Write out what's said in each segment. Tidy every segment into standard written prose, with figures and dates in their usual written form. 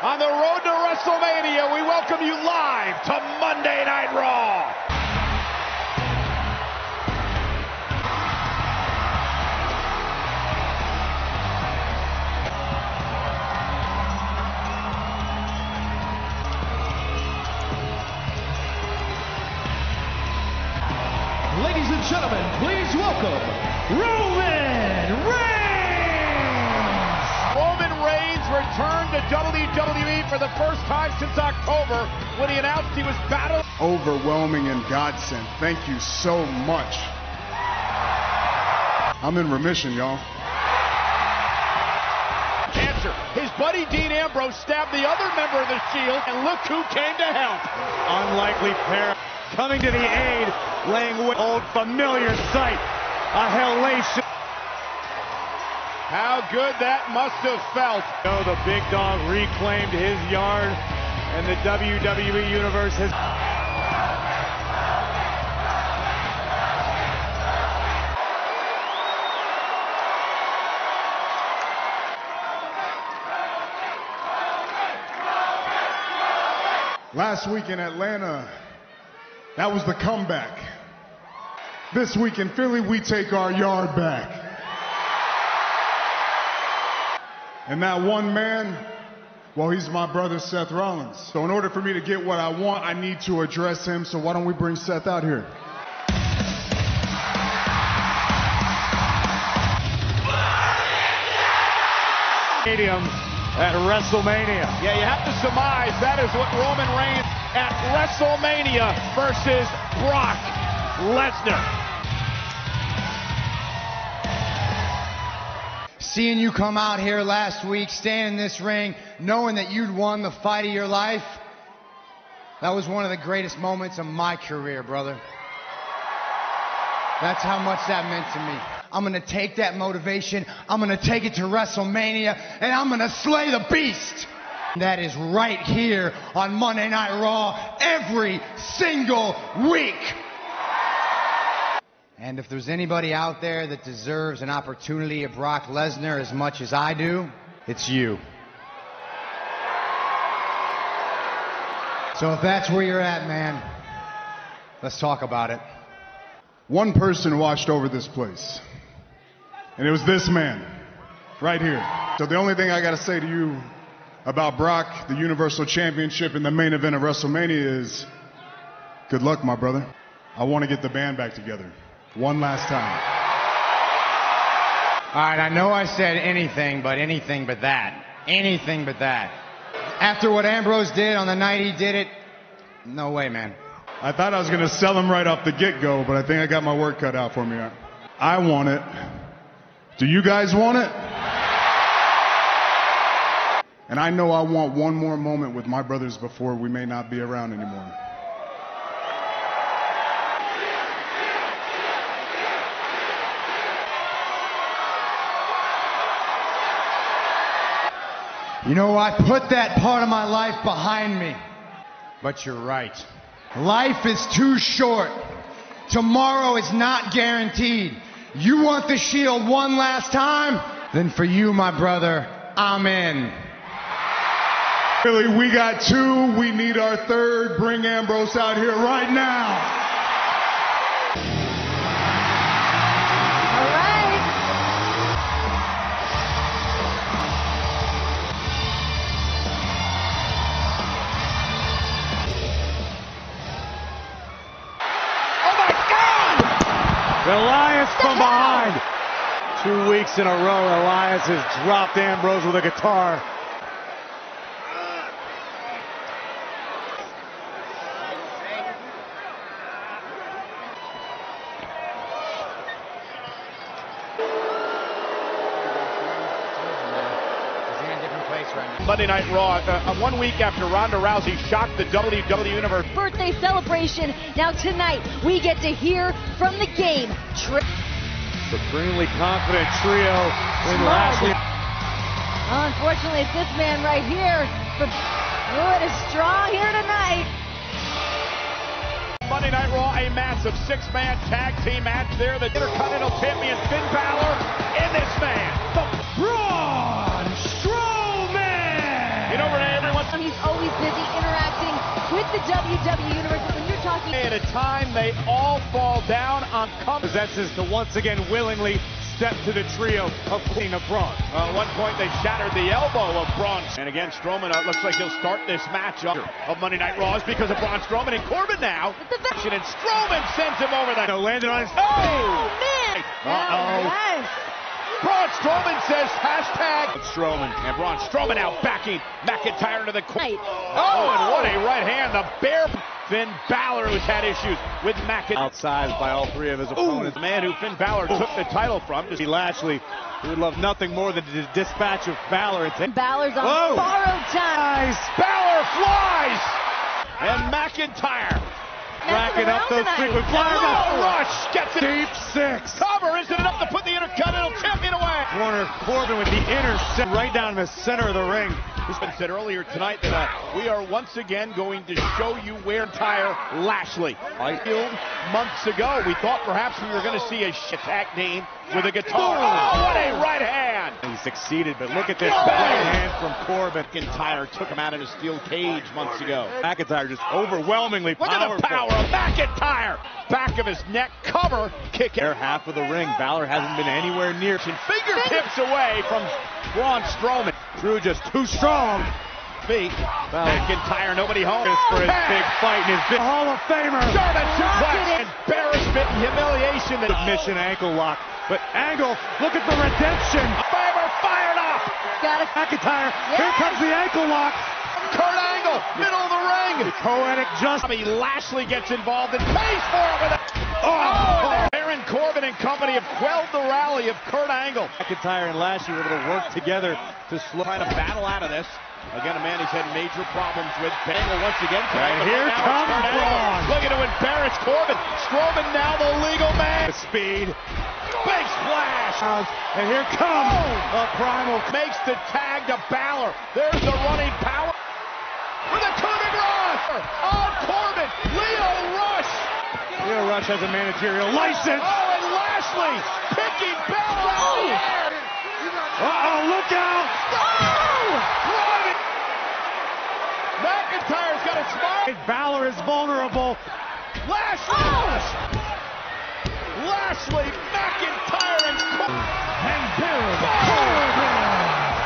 On the road to WrestleMania, we welcome you live to Monday Night Raw. Ladies and gentlemen, please welcome Roman Reigns! Roman Reigns returned to WWE for the first time since October when he announced he was battling. Overwhelming and godsend. Thank you so much. I'm in remission, y'all. Cancer. His buddy Dean Ambrose stabbed the other member of the Shield, and look who came to help. Unlikely pair coming to the aid, laying with old familiar sight. A Hellation. How good that must have felt. No, the big dog reclaimed his yard, and the WWE Universe has... Last week in Atlanta, that was the comeback. This week in Philly, we take our yard back. And that one man, well, he's my brother Seth Rollins. So in order for me to get what I want, I need to address him. So why don't we bring Seth out here? Stadium at WrestleMania. Yeah, you have to surmise that is what Roman Reigns at WrestleMania versus Brock Lesnar. Seeing you come out here last week, stand in this ring, knowing that you'd won the fight of your life, that was one of the greatest moments of my career, brother. That's how much that meant to me. I'm going to take that motivation, I'm going to take it to WrestleMania, and I'm going to slay the beast. That is right here on Monday Night Raw every single week. And if there's anybody out there that deserves an opportunity of Brock Lesnar as much as I do, it's you. So if that's where you're at, man, let's talk about it. One person watched over this place, and it was this man right here. So the only thing I got to say to you about Brock, the Universal Championship in the main event of WrestleMania is, good luck, my brother. I want to get the band back together. One last time. All right, I know I said anything but that. Anything but that. After what Ambrose did on the night he did it, no way, man. I thought I was going to sell him right off the get-go, but I think I got my work cut out for me. I want it. Do you guys want it? And I know I want one more moment with my brothers before we may not be around anymore. You know, I put that part of my life behind me. But you're right. Life is too short. Tomorrow is not guaranteed. You want the Shield one last time? Then for you, my brother, I'm in. Really, we got two. We need our third. Bring Ambrose out here right now. Elias from behind. 2 weeks in a row, Elias has dropped Ambrose with a guitar. Monday Night Raw, 1 week after Ronda Rousey shocked the WWE Universe. Birthday celebration. Now tonight, we get to hear from the game. Supremely confident trio in Lashley. Unfortunately, it's this man right here. But it is strong here tonight. Monday Night Raw, a massive six-man tag team match there. The Intercontinental Champion Finn Balor and this man, the Braun Strowman! You know, Renee, everyone WWE Universe. When you're talking At a time, they all fall down on Possesses to once again willingly step to the trio of Queen of Braun. At one point, they shattered the elbow of Braun. And again, Strowman looks like he'll start this match of Monday Night Raws because of Braun Strowman and Corbin now. And Strowman sends him over the... Landed on his... Oh, man! Uh-oh. Yes. Braun Strowman says hashtag Strowman. And Braun Strowman now backing McIntyre into the corner. Oh, and what a right hand. The bear Finn Balor, who's had issues with McIntyre. Outsized by all three of his opponents. The man who Finn Balor took the title from. Lashley, who would love nothing more than to dispatch of Balor. And Balor's on borrowed time. Balor flies! And McIntyre racking up those frequent flyers. Rush gets it. Deep six. Cover isn't enough to put the Intercontinental Champion away. Corner Corbin with the intercept right down the center of the ring. It's been said earlier tonight that we are once again going to show you where entire Lashley. Months ago, we thought perhaps we were going to see a attack team with a guitar. Oh, what a right hand! He succeeded, but look at this right hand from Corbin. McIntyre took him out in a steel cage months ago. McIntyre just overwhelmingly powerful. Look at the power of McIntyre! Back of his neck, cover, kick They're half of the ring. Balor hasn't been anywhere near. Fingertips away from Braun Strowman. Drew just too strong. Feet. McIntyre, nobody home. For his big fight and his big Hall of Famer. German suplex. Embarrassment and humiliation. Submission ankle lock. But Angle, look at the redemption. Famer fired up. Got it. McIntyre, Yes. here comes the ankle lock. Kurt Angle, middle of the ring. Poetic justice. Lashley gets involved and pays for it with a... Oh! Baron Corbin and company have quelled the rally of Kurt Angle. McIntyre and Lashley were able to work together to slow. Trying to battle out of this. Again, a man who's had major problems with Angle once again. And here comes Braun. Looking to embarrass Corbin. Strowman now the legal man. The speed. Big splash. And here comes a primal. Makes the tag to Balor. There's the running power. With a coup de grace on Corbin. Lio Rush. Lio Rush has a managerial license. Oh, and Lashley picking Balor. Uh-oh, look out. McIntyre's got a smile. Balor is vulnerable. Lashley, McIntyre, and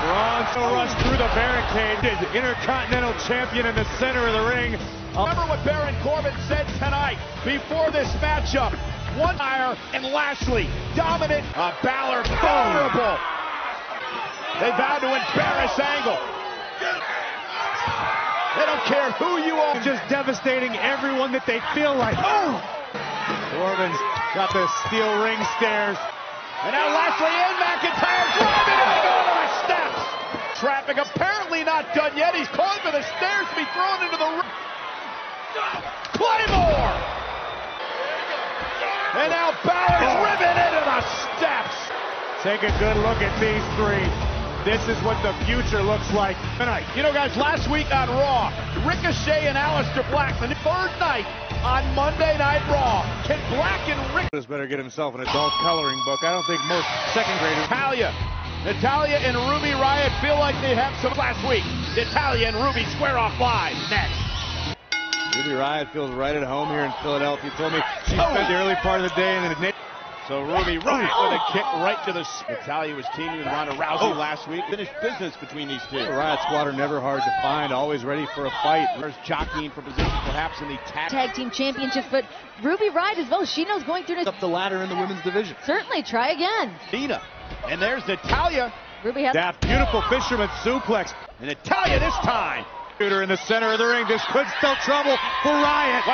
Braun so rushed through the barricade. Intercontinental champion in the center of the ring. Remember what Baron Corbin said tonight before this matchup. One tire and Lashley dominant. Balor vulnerable. They vowed to embarrass Angle. They don't care who you are. Just devastating everyone that they feel like. Oh! Corbin's got the steel ring stairs. And now Lashley and McIntyre driving Angle to the steps. Traffic apparently not done yet. He's calling for the stairs to be thrown into the ring. Claymore! And now Balor's driven into the steps. Take a good look at these three. This is what the future looks like tonight. You know, guys, last week on Raw, Ricochet and Aleister Black, the third night on Monday Night Raw. Can Black and Ricochet better get himself an adult coloring book? I don't think most second graders. Natalya and Ruby Riott feel like they have some last week. Natalya and Ruby square off live next. Ruby Riott feels right at home here in Philadelphia. Told me she spent the early part of the day in the... So Ruby Riott with a kick right to the... Natalya was teaming with Ronda Rousey last week. Finished business between these two. The Riott squad are never hard to find, always ready for a fight. There's jockeying for position perhaps in the tag team championship, but Ruby Riott as well. She knows going through up the ladder in the women's division. Certainly, try again. Dina. And there's Natalya. Ruby has that beautiful fisherman suplex. And Natalya this time. Shooter in the center of the ring. This could spell trouble for Riott.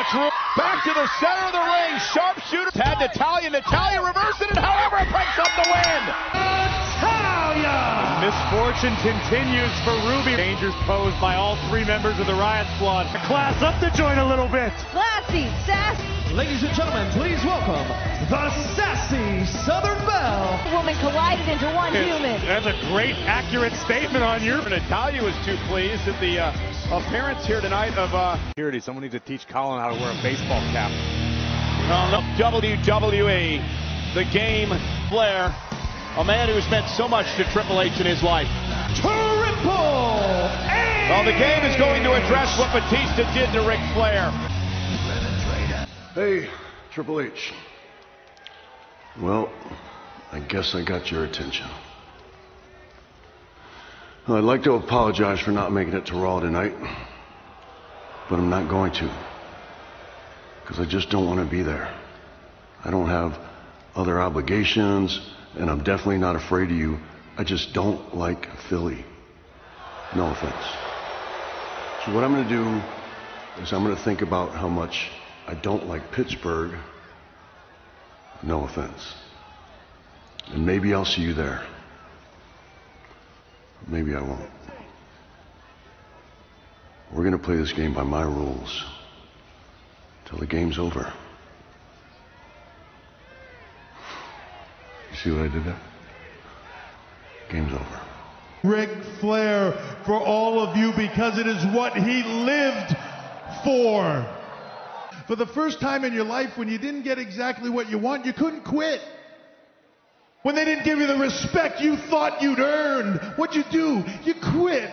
Back to the center of the ring. Sharpshooter had Natalya. Natalya reversing it. However, it breaks up the win. Natalya! Misfortune continues for Ruby. Dangers posed by all three members of the Riott squad. Class up the joint a little bit. Classy, sassy. Ladies and gentlemen, please welcome the Sassy Southern Belle. Woman collided into one human. That's a great, accurate statement on your... Natalya was too pleased at the appearance here tonight of... Security. Someone needs to teach Colin how to wear a baseball cap. WWE, the game, Flair, a man who's meant so much to Triple H in his life. Triple H! The Well, the game is going to address what Batista did to Ric Flair. Hey, Triple H. Well, I guess I got your attention. Well, I'd like to apologize for not making it to Raw tonight, but I'm not going to, because I just don't want to be there. I don't have other obligations, and I'm definitely not afraid of you. I just don't like Philly. No offense. So what I'm going to do is I'm going to think about how much I don't like Pittsburgh. No offense. And maybe I'll see you there. Maybe I won't. We're going to play this game by my rules till the game's over. You see what I did there? Game's over. Ric Flair for all of you, because it is what he lived for. For the first time in your life, when you didn't get exactly what you want, you couldn't quit. When they didn't give you the respect you thought you'd earned, what'd you do? You quit.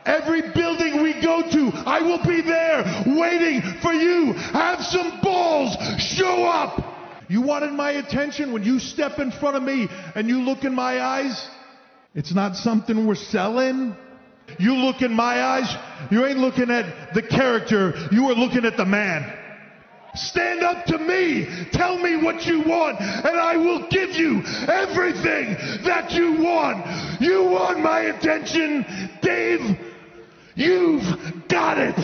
Every building we go to, I will be there waiting for you. Have some balls. Show up. You wanted my attention when you step in front of me and you look in my eyes. It's not something we're selling. You look in my eyes, you ain't looking at the character, you are looking at the man. Stand up to me, tell me what you want, and I will give you everything that you want. You want my attention, Dave? You've got it.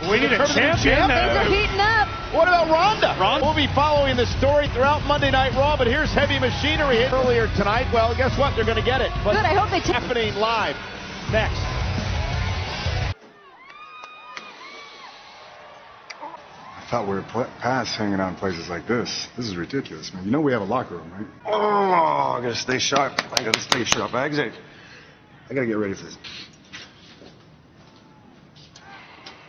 We need a champion. Things are heating up. What about Ronda? We'll be following the story throughout Monday Night Raw, but here's Heavy Machinery hit earlier tonight. Well, guess what? They're going to get it. But good, I hope they happening live next. I thought we were past hanging out in places like this. This is ridiculous, man. You know we have a locker room, right? Oh, I gotta stay sharp. I gotta get ready for this.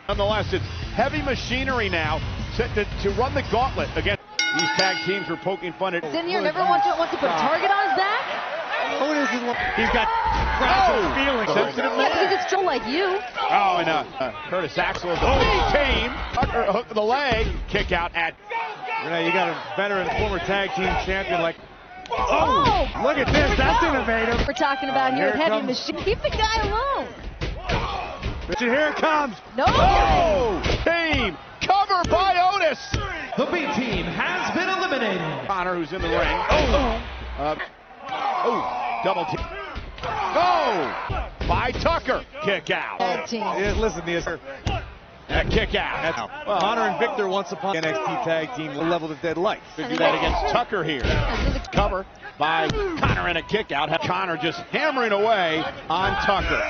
Nonetheless, it's Heavy Machinery now set to run the gauntlet against these tag teams are poking fun at. Didn't you never want to put a target on his back? He's got fragile feelings. Sensitive Yeah, because it's Joe like you. Oh, and Curtis Axel is the team. Tucker hook the leg. Kick out at. You got a veteran former tag team champion like. Oh, look at this. That's innovative. We're talking about here at Heavy Machine. Keep the guy alone. Here it comes. No. Oh, team cover by Otis. The B team has been eliminated. Connor, who's in the ring. Double team. Oh, by Tucker. Kick out. Tag team. Listen, Kick out. Well, Connor and Victor once upon NXT tag team leveled at dead lights. Could do that against Tucker here. Cover by Connor and a kick out. Connor just hammering away on Tucker.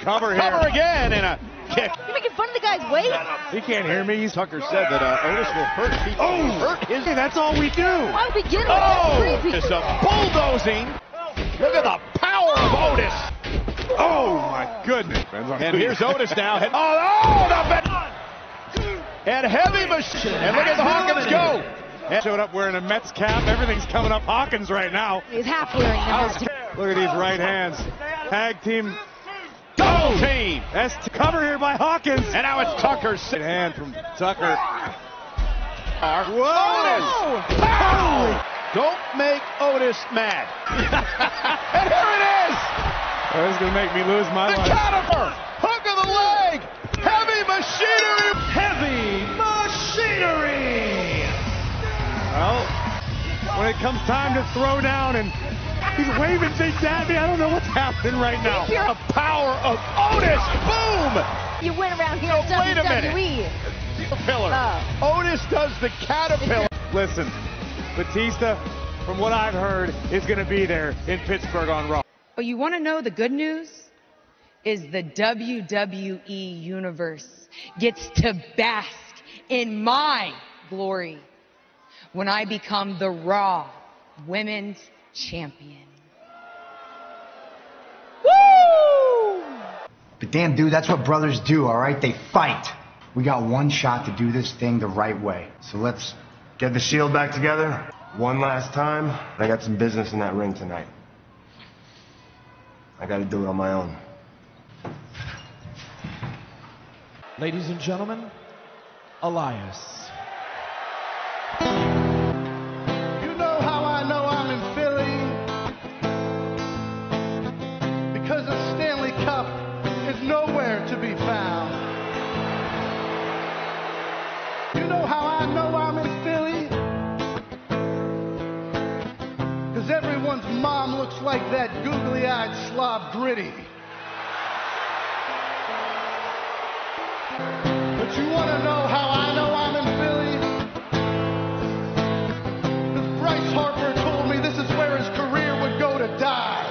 Cover here. Cover again and a kick. You're making fun of the guy's weight? He can't hear me. Tucker said that Otis will hurt people. Hurt his. Hey, that's all we do. Why would we get him? That's creepy. It's a bulldozing. Look at the power of Otis. Oh, my goodness. And here's Otis now. And Heavy Machine. And look at the Hawkins go. And showed up wearing a Mets cap. Everything's coming up Hawkins right now. He's half wearing them. Look at these right hands. Tag team. Double team. That's cover here by Hawkins. And now it's Tucker's hand from Tucker. Whoa! Otis! Pow! Don't make Otis mad. And here it is! Oh, this is going to make me lose my life. The caliper! Hook of the leg! Heavy Machinery! Heavy Machinery! Well, when it comes time to throw down and he's waving things at me, I don't know what's happening right now. The power of Otis! Boom! You went around here in WWE. Caterpillar. Otis does the caterpillar. Listen, Batista, from what I've heard, is going to be there in Pittsburgh on Raw. But you want to know the good news? Is the WWE Universe gets to bask in my glory when I become the Raw Women's Champion. Woo! But damn, dude, that's what brothers do, all right? They fight. We got one shot to do this thing the right way. So let's get the Shield back together one last time. I got some business in that ring tonight. I gotta do it on my own. Ladies and gentlemen, Elias. You know how I know I'm in Philly? Because the Stanley Cup is nowhere to be found. You know how I know I'm in Philly? Because everyone's mom looks like that googly-eyed slob Gritty. But you want to know how I know I'm in Philly? Because Bryce Harper told me this is where his career would go to die.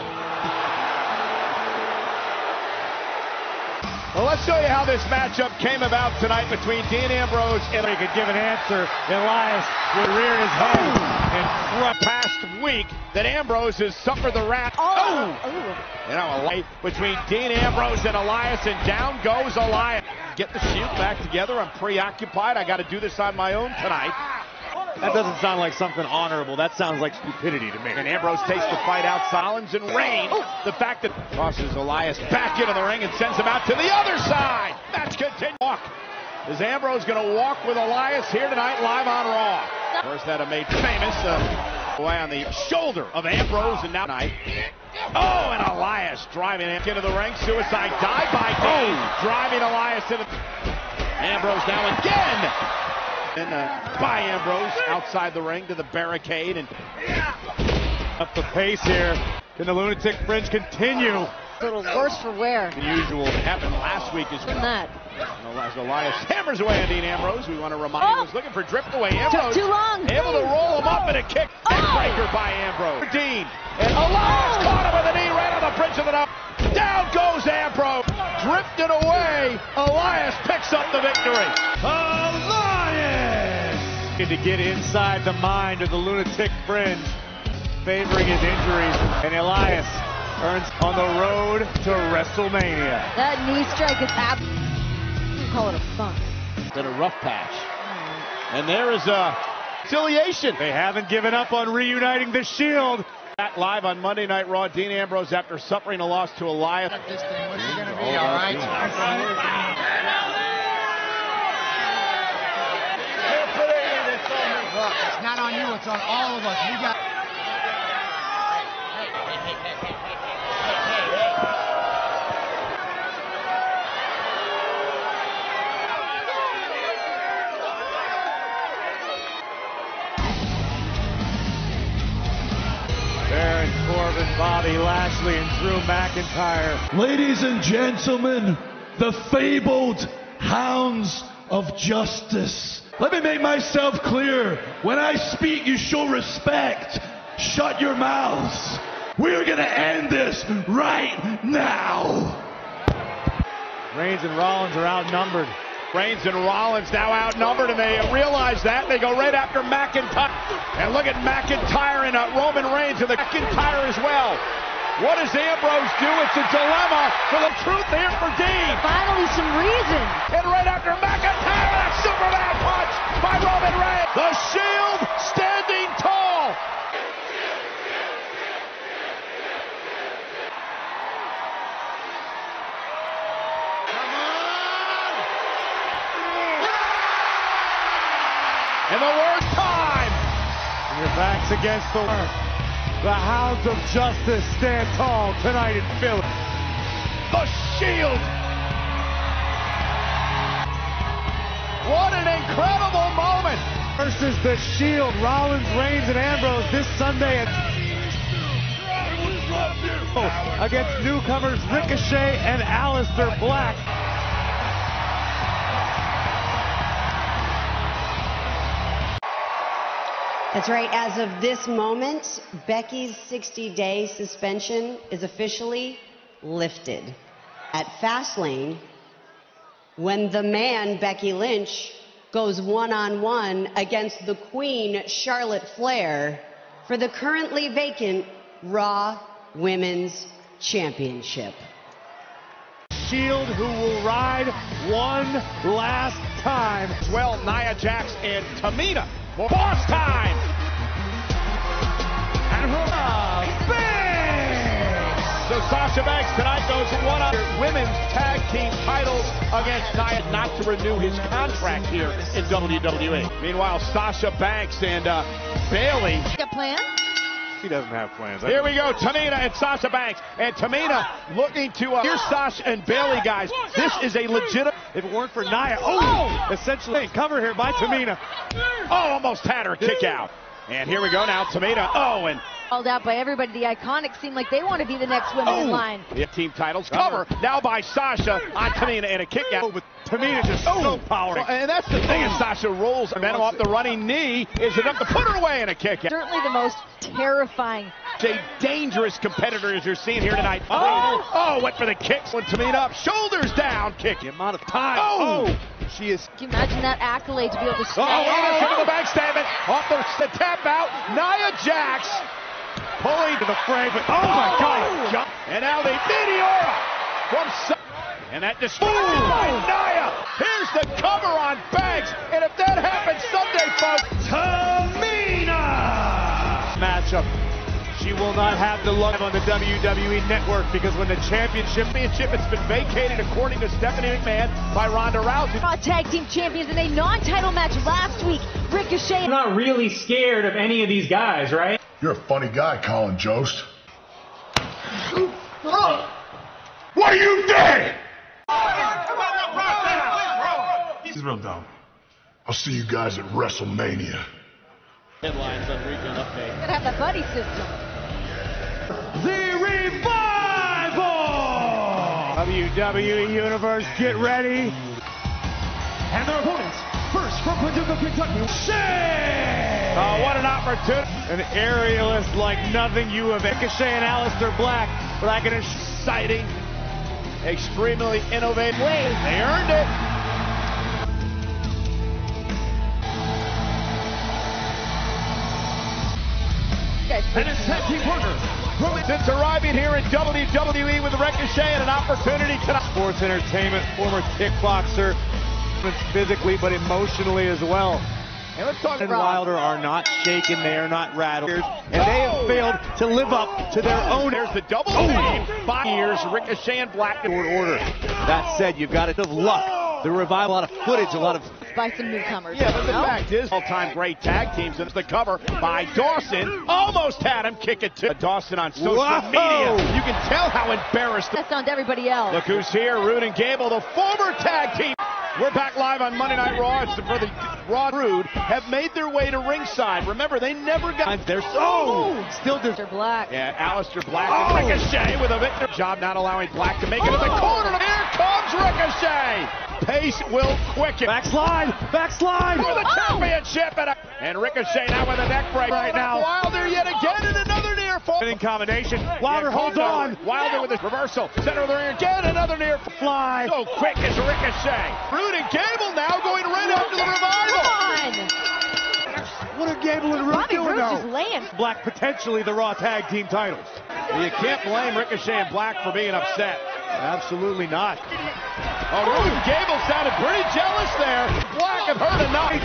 Well, let's show you how this matchup came about tonight between Dean Ambrose and... He could give an answer. Elias would rear his head in front. Past week that Ambrose has suffered the wrath. You know, a light between Dean Ambrose and Elias, and down goes Elias. Get the Shield back together. I'm preoccupied. I got to do this on my own tonight. That doesn't sound like something honorable. That sounds like stupidity to me. And Ambrose takes the fight out. Rollins and Reigns. The fact that crosses Elias back into the ring and sends him out to the other side. Match continues. Is Ambrose going to walk with Elias here tonight live on Raw? First that made famous away on the shoulder of Ambrose, and now tonight. Oh, and Elias driving into the ring. Suicide dive by Dean. Driving Elias into Ambrose now again. And by Ambrose outside the ring to the barricade, and up the pace here. Can the Lunatic Fringe continue? A little worse for wear. The usual happened last week as well. That. Elias hammers away on Dean Ambrose. We want to remind you, he's looking for drift away. Ambrose took too long. Able to roll him up and a kick. Neckbreaker by Ambrose. Dean and Elias caught him with a knee right on the bridge of the knee. Down goes Ambrose. Drifted away. Elias picks up the victory. Elias! To get inside the mind of the Lunatic Fringe, favoring his injuries, and Elias earns on the road to WrestleMania. That knee strike is happening. Call it a funk. Then a rough patch. And there is a conciliation. They haven't given up on reuniting the Shield. Live on Monday Night Raw, Dean Ambrose, after suffering a loss to Elias. This thing, what's it going to be, all right? It's not on you, it's on all of us. We got... Baron Corbin, Bobby Lashley, and Drew McIntyre. Ladies and gentlemen, the fabled Hounds of Justice. Let me make myself clear. When I speak, you show respect. Shut your mouths. We're going to end this right now. Reigns and Rollins are outnumbered. Reigns and Rollins now outnumbered, and they realize that. They go right after McIntyre. And look at McIntyre and Roman Reigns, and the McIntyre as well. What does Ambrose do? It's a dilemma for the truth here for Dean. Finally some reason. And right after McIntyre, a Superman punch by Roman Reigns. The Shield standing tall. And the worst time. And your back's against the work. The Hounds of Justice stand tall tonight in Philly. The Shield. What an incredible moment. Versus the Shield, Rollins, Reigns, and Ambrose this Sunday against newcomers Ricochet and Aleister Black. That's right. As of this moment, Becky's 60-day suspension is officially lifted. At Fastlane, when the man, Becky Lynch, goes one-on-one against the Queen, Charlotte Flair, for the currently vacant Raw Women's Championship. Shield, who will ride one last time. Well, Nia Jax and Tamina. Boss time! And big So Sasha Banks tonight goes one on women's tag team titles against Nia, not to renew his contract here in WWE. Meanwhile, Sasha Banks and Bayley. Got plans? He doesn't have plans. Here we go, Tamina and Sasha Banks. And Tamina looking to, here's Sasha and Bayley, guys. This is a legitimate. If it weren't for Nia, essentially cover here by Tamina. Oh, almost had her kick out. And here we go now, Tamina. Oh, and called out by everybody. The Iconics seem like they want to be the next women in line. The team titles cover now by Sasha on Tamina and a kick out. But Tamina just so powerful. And that's the thing, as Sasha rolls momentum off the running knee, is enough to put her away in a kick out. Certainly the most terrifying. A dangerous competitor as you're seeing here tonight. Oh, went for the kicks when Tamina up, shoulders down, kick. The amount of time. She is. Can you imagine that accolade to be able to stay? Oh, the backstabbing off the tap out. Nia Jax pulling to the frame, but oh my God! And now the Meteora from and that distracted by Nia. Here's the cover on Banks, and if that happens Sunday, folks, Tamina! Matchup. She will not have the luck on the WWE Network because when the championship has been vacated, according to Stephanie McMahon, by Ronda Rousey. Raw Tag Team Champions in a non-title match last week. Ricochet. I'm not really scared of any of these guys, right? You're a funny guy, Colin Jost. What are you doing? He's real dumb. I'll see you guys at WrestleMania. Headlines on Region Update. Gotta have that buddy system. The Revival! WWE Universe, get ready. And their opponents, first from Paducah, Kentucky, Shay! Oh, what an opportunity. An aerialist like nothing you have. Ricochet and Aleister Black, like an exciting, extremely innovative way. They earned it. And his tag team partner. Since arriving here in WWE with Ricochet and an opportunity to sports entertainment, former kickboxer, physically but emotionally as well. And let's talk and Wilder are not shaken, they are not rattled, and they have failed to live up to their own. There's the double team. 5 years, Ricochet and Black in order. That said, you've got a bit of luck. The Revival, a lot of footage, a lot of by some newcomers. Yeah, but the fact is, all-time great tag teams. And it's the cover by Dawson. Almost had him kick it to Dawson on social media. You can tell how embarrassed. That's on to everybody else. Look who's here, Rude and Gable, the former tag team. We're back live on Monday Night Raw. It's for the Raw. Rude have made their way to ringside. Remember, they never got there. Still Aleister Black. Yeah, Aleister Black and Ricochet with a victory. Job not allowing Black to make it to the corner. Here comes Ricochet. Pace will quicken. Backslide. For the championship. And Ricochet now with a neck break right now. Wilder yet again in another near fall. In combination. Wilder holds on. Wilder with his reversal. Center of the ring again. Another near fly. So quick as Ricochet. Rude and Gable now going right after the Revival. Come on. What are Gable and Rude doing now? Just laying. Black potentially the Raw Tag Team titles. You can't blame Ricochet and Black for being upset. Absolutely not. Oh, Rude and Gable sounded pretty jealous there. Black have heard enough.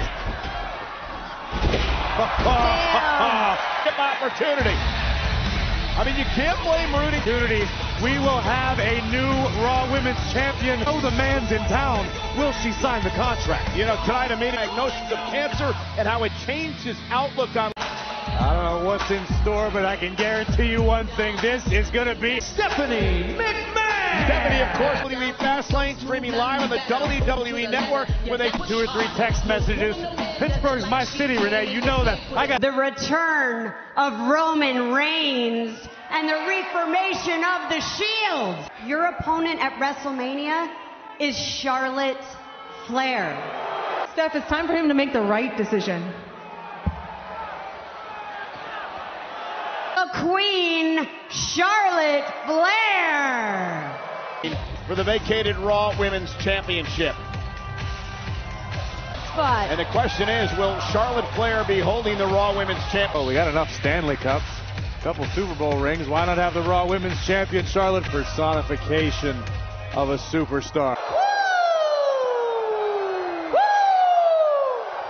Opportunity. I mean, you can't blame Rude. We will have a new Raw Women's Champion. Oh, the man's in town. Will she sign the contract? You know, tonight a meeting diagnosis of cancer and how it changed his outlook on. I don't know what's in store, but I can guarantee you one thing. This is going to be Stephanie McMahon. Stephanie, of course, will be Fastlane, streaming live on the WWE Network with a 2 or 3 text messages. Pittsburgh's my city, Renee. You know that. I got the return of Roman Reigns and the reformation of the Shield. Your opponent at WrestleMania is Charlotte Flair. Steph, it's time for him to make the right decision. The Queen, Charlotte Flair. For the vacated Raw Women's Championship. But and the question is, will Charlotte Flair be holding the Raw Women's Championship? Oh, we got enough Stanley Cups, a couple Super Bowl rings. Why not have the Raw Women's Champion, Charlotte, personification of a superstar?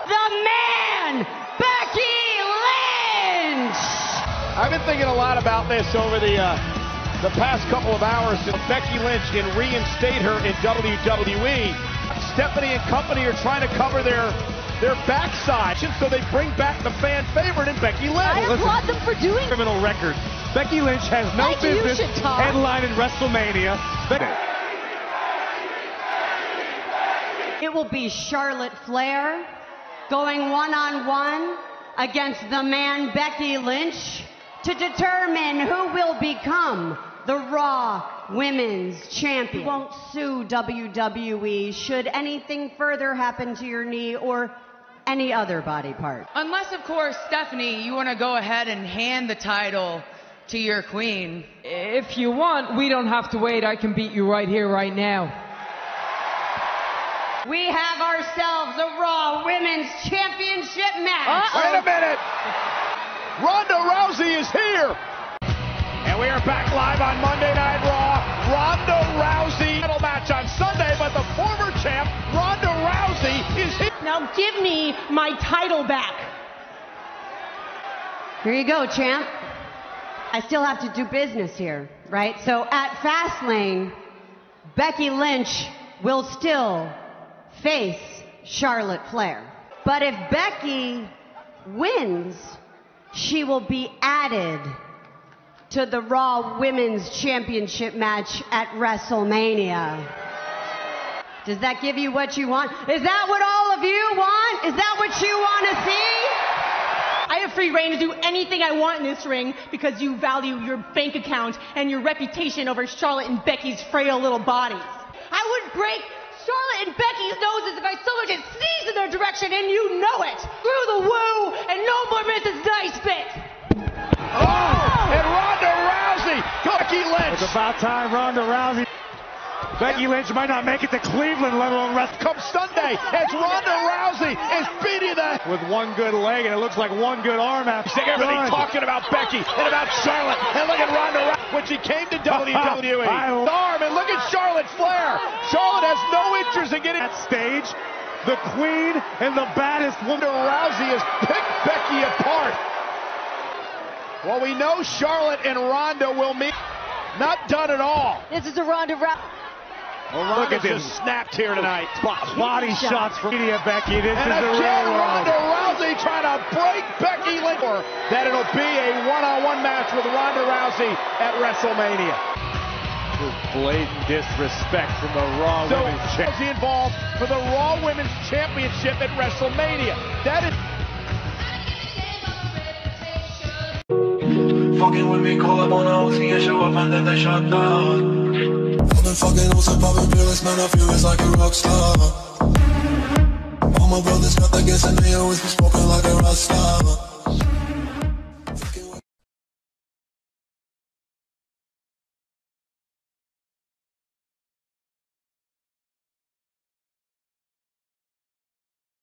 The man, Becky Lynch. I've been thinking a lot about this over the the past couple of hours to Becky Lynch and reinstate her in WWE. Stephanie and company are trying to cover their backside, so they bring back the fan favorite in Becky Lynch. I applaud them for doing criminal record. Becky Lynch has no business headlining WrestleMania. It will be Charlotte Flair going one-on-one against the man Becky Lynch to determine who will become the Raw Women's Champion. You won't sue WWE should anything further happen to your knee or any other body part. Unless, of course, Stephanie, you want to go ahead and hand the title to your queen. If you want, we don't have to wait. I can beat you right here, right now. We have ourselves a Raw Women's Championship match. Wait a minute. Ronda Rousey is here. And we are back live on Monday Night Raw. Ronda Rousey title match on Sunday, but the former champ, Ronda Rousey, is here. Now give me my title back. Here you go, champ. I still have to do business here, right? So at Fastlane, Becky Lynch will still face Charlotte Flair. But if Becky wins, she will be added to the Raw Women's Championship match at WrestleMania. Does that give you what you want? Is that what all of you want? Is that what you want to see? I have free reign to do anything I want in this ring because you value your bank account and your reputation over Charlotte and Becky's frail little bodies. I would break Charlotte and Becky's noses if I so much as sneezed in their direction, and you know it. Through the woo and no more Mrs. Nice Bit. And Ronda Rousey, Becky Lynch. It's about time Ronda Rousey. Becky Lynch might not make it to Cleveland, let alone rest. Come Sunday, as Ronda Rousey is beating the... With one good leg, and it looks like one good arm after. Everybody talking about Becky and about Charlotte. And look at Ronda Rousey when she came to WWE. Arm, and look at Charlotte Flair. Charlotte has no interest in getting... That stage, the queen and the baddest woman. Rousey has picked Becky apart. Well, we know Charlotte and Ronda will meet. Not done at all. This is a Ronda Rousey. Well, look at this. Snapped here tonight. Body shots from media, Becky. This and is the again, real world. Ronda Rousey trying to break Becky Lynch. That it'll be a one-on-one match with Ronda Rousey at WrestleMania. Blatant disrespect from the Raw Women's Championship. Involved for the Raw Women's Championship at WrestleMania. That is... Fucking with me, call up on a OC and show up and then they shut down. I've been fucking on some poppin' fearless, man, I feel it's like a rock star. All my brothers got that gas and they always been spoken like a rock star.